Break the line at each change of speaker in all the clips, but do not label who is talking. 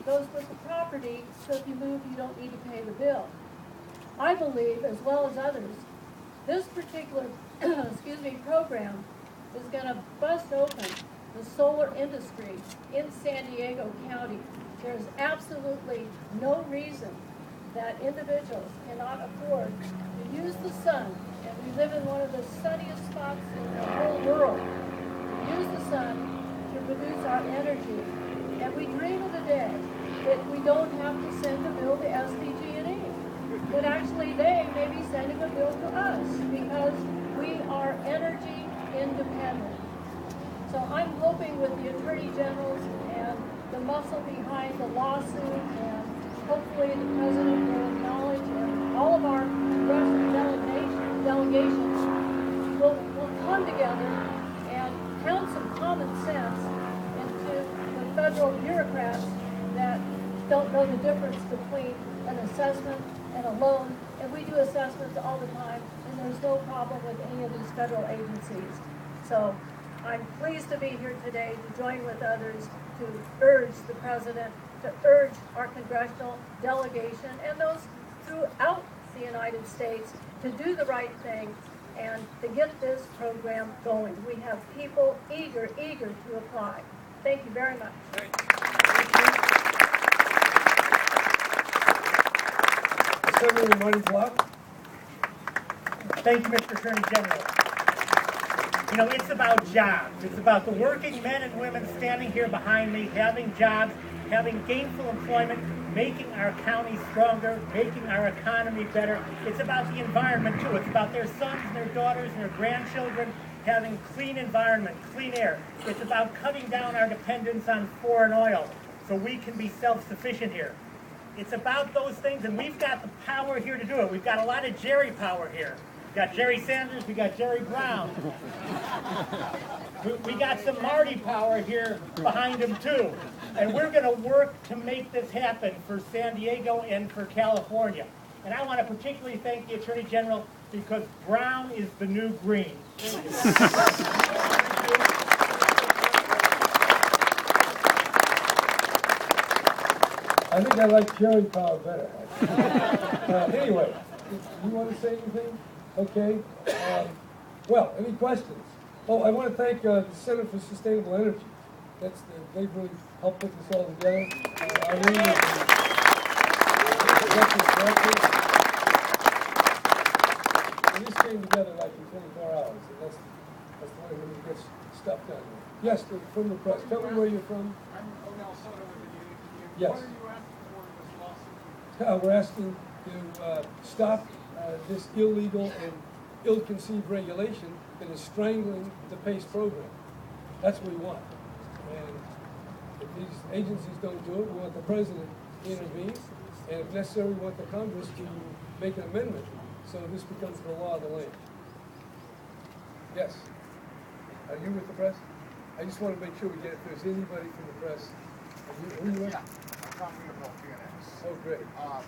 goes with the property, so if you move, you don't need to pay the bill. I believe, as well as others, this particular program is going to bust open the solar industry in San Diego County. There's absolutely no reason that individuals cannot afford to use the sun, and we live in one of the sunniest spots in the whole world, use the sun to produce our energy. And we dream of the day that we don't have to send a bill to SDG&E, but actually they may be sending a bill to us because we are energy independent. So I'm hoping with the Attorney Generals and the muscle behind the lawsuit, and hopefully the President will acknowledge, and all of our congressional delegations will come together and pound some common sense into the federal bureaucrats that don't know the difference between an assessment and a loan. And we do assessments all the time, and there's no problem with any of these federal agencies. So I'm pleased to be here today to join with others to urge the President, to urge our congressional delegation and those throughout the United States to do the right thing and to get this program going. We have people eager to apply. Thank you very much.
Assemblyman Marty Block.
Thank you, Mr. Attorney General. You know, it's about jobs. It's about the working men and women standing here behind me, having jobs, having gainful employment, making our county stronger, making our economy better. It's about the environment, too. It's about their sons and their daughters and their grandchildren having clean environment, clean air. It's about cutting down our dependence on foreign oil so we can be self-sufficient here. It's about those things, and we've got the power here to do it. We've got a lot of Jerry power here. We got Jerry Sanders, we got Jerry Brown. We got some Marty power here behind him too. And we're going to work to make this happen for San Diego and for California. And I want to particularly thank the Attorney General because brown is the new green.
I think I like Jerry power better. Anyway, you want to say anything? Okay. Well, any questions? Oh, I want to thank the Center for Sustainable Energy. They've really helped put this all together. Irene is the executive director. And this came together like in 24 hours, and that's the way we get stuff done. Yes, from the press. Tell me where you're from.
I'm Minnesota with the union.
Yes.
What are you asking for in this lawsuit?
We're asking to stop this illegal and ill-conceived regulation that is strangling the PACE program. That's what we want. And if these agencies don't do it, we want the President to intervene, and if necessary, we want the Congress to make an amendment so this becomes the law of the land. Yes? Are you with the press? I just want to make sure we get, if there's anybody from the press. Who are you with?
Yeah, I'm Tom Weaverville, PNX.
Oh, great.
How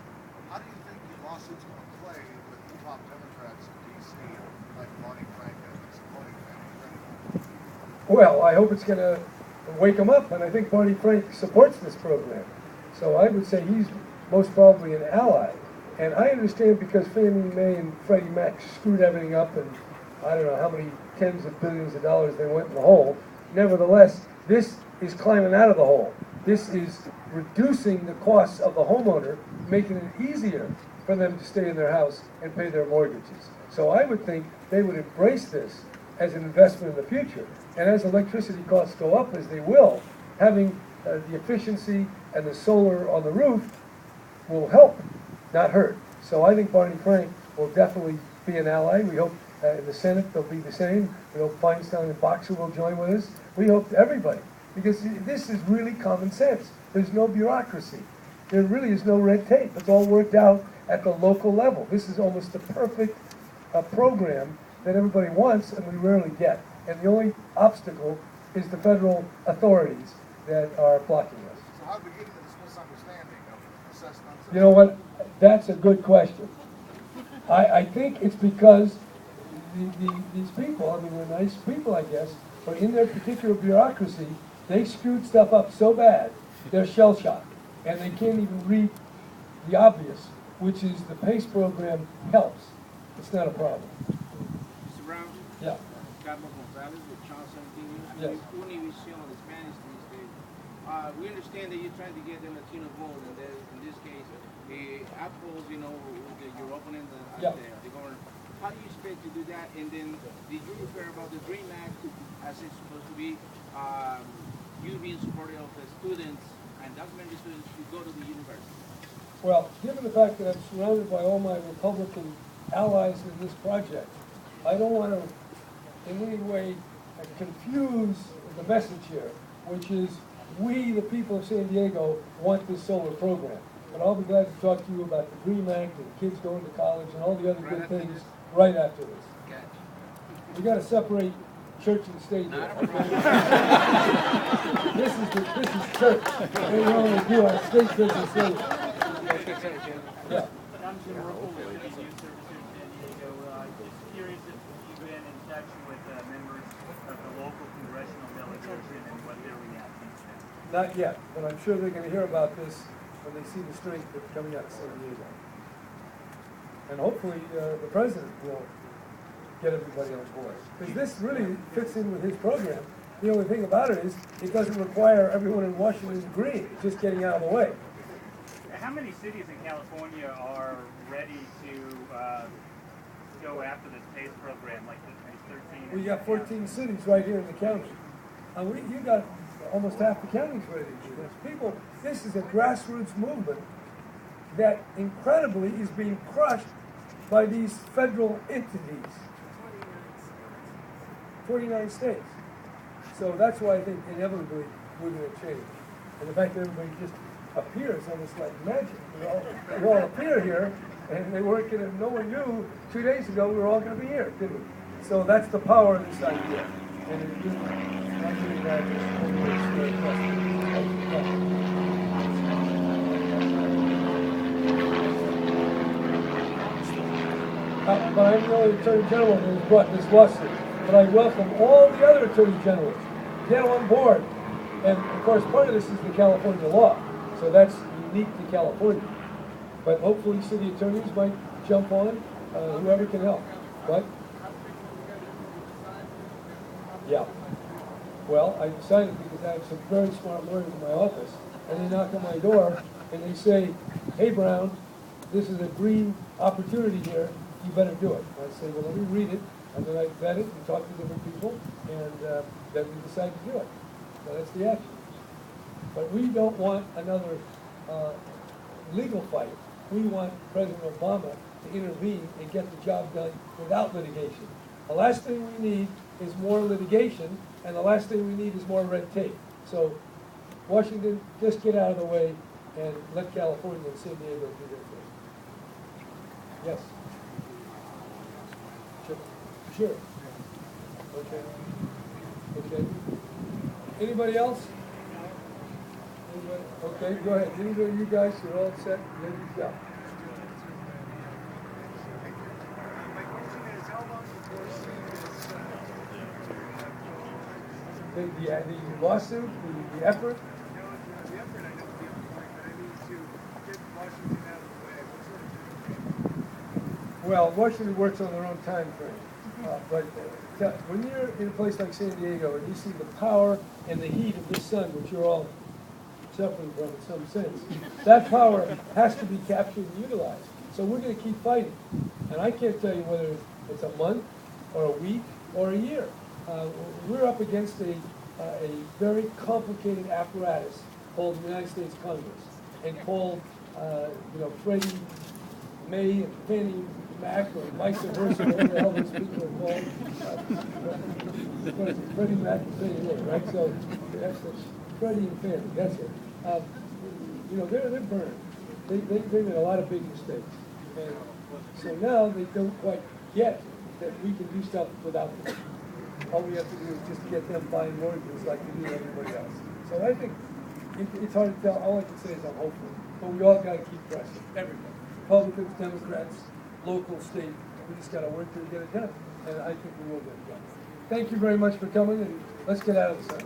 do you think the lawsuit's going to play with the top Democrats in D.C., like Barney Frank and supporting Fannie Mae?
Well, I hope it's going to wake them up, and I think Barney Frank supports this program. So I would say he's most probably an ally. And I understand because Fannie Mae and Freddie Mac screwed everything up, and I don't know how many tens of billions of dollars they went in the hole. Nevertheless, this is climbing out of the hole. This is reducing the costs of the homeowner, making it easier for them to stay in their house and pay their mortgages. So I would think they would embrace this as an investment in the future. And as electricity costs go up, as they will, having the efficiency and the solar on the roof will help, not hurt. So I think Barney Frank will definitely be an ally. We hope in the Senate they'll be the same. We hope Feinstein and Boxer will join with us. We hope everybody, because this is really common sense. There's no bureaucracy. There really is no red tape. It's all worked out at the local level. This is almost the perfect program that everybody wants and we rarely get. And the only obstacle is the federal authorities that are blocking us.
So how do we get into this misunderstanding of assessments?
You know what? That's a good question. I think it's because these people, I mean, they're nice people, I guess, but in their particular bureaucracy, they screwed stuff up so bad, they're shell-shocked. and they can't even read the obvious, which is the PACE program helps. It's not a problem.
Mr. Brown?
Yeah.
Carlos Gonzalez with Channel 17 News.
Yes.
Univision, the Spanish news station. We understand that you're trying to get the Latino vote, and that in this case, apples, you're opening
Yeah.
the governor. How do you expect to do that? And then, did you refer about the DREAM Act as it's supposed to be, you being supportive of the students and documentary students to go to the university?
Well, given the fact that I'm surrounded by all my Republican allies in this project, I don't want to in any way confuse the message here, which is we, the people of San Diego, want this solar program. But I'll be glad to talk to you about the DREAM Act and kids going to college and all the other good things right after this. We got to separate church and state here. Okay? this is church. We only do our state business later. Yeah.
I'm Jim Ruppel with the Youth Services San Diego. Just curious if you've been in touch with members of the local congressional delegation and what their reaction has been.
Not yet, but I'm sure they're going to hear about this when they see the strength that's coming out of San Diego. And hopefully the president will get everybody on board. Because this really fits in with his program. The only thing about it is it doesn't require everyone in Washington agreeing. It's just getting out of the way.
How many cities in California are ready to go after this PACE program, like the 13?
We got 14 cities right here in the county. You got almost half the counties ready to do this. People, this is a grassroots movement that incredibly is being crushed by these federal entities. 49 states. So that's why I think inevitably we're going to change. And the fact that everybody just appears almost like magic. We all appear here, and they weren't going to, no one knew 2 days ago we were all going to be here, did we? So that's the power of this idea. And it is, I'm really glad this but I'm the only Attorney General who has brought this lawsuit. But I welcome all the other Attorney Generals. Get on board. And of course, part of this is the California law. So that's unique to California. But hopefully city attorneys might jump on, whoever can help. What? Yeah. Well, I decided because I have some very smart lawyers in my office, and they knock on my door and they say, hey Brown, this is a green opportunity here, you better do it. And I say, well, let me read it, and then I vet it and talk to different people, and then we decide to do it. So that's the action. But we don't want another legal fight. We want President Obama to intervene and get the job done without litigation. The last thing we need is more litigation, and the last thing we need is more red tape. So Washington, just get out of the way and let California and San Diego do their thing. Yes? Sure. Okay. Okay. Anybody else? Anybody? Okay, go ahead. Anybody, you guys, you're all set? Ready to go.
My question is, how long before
The lawsuit, the effort?
the effort, I know the effort, but I mean to get Washington out of the way, what sort of
Well, Washington works on their own time frame. But when you're in a place like San Diego and you see the power and the heat of this sun, which you're all suffering from in some sense, that power has to be captured and utilized. So we're going to keep fighting. And I can't tell you whether it's a month or a week or a year. We're up against a very complicated apparatus called the United States Congress and called, Freddie Mae and Fannie Mac or vice versa, whatever the hell those people are called. Freddie Mac and Fannie Mae, right? So that's Freddie and Fannie, that's it. They're burned. They made a lot of big mistakes. And so now they don't quite get that we can do stuff without them. All we have to do is just get them buying mortgages like we do everybody else. So I think it's hard to tell. All I can say is I'm hopeful. But we all got to keep pressing, everybody. Republicans, Democrats, local, state. We just got to work to get it done. And I think we will get it done. Thank you very much for coming, and let's get out of the sun.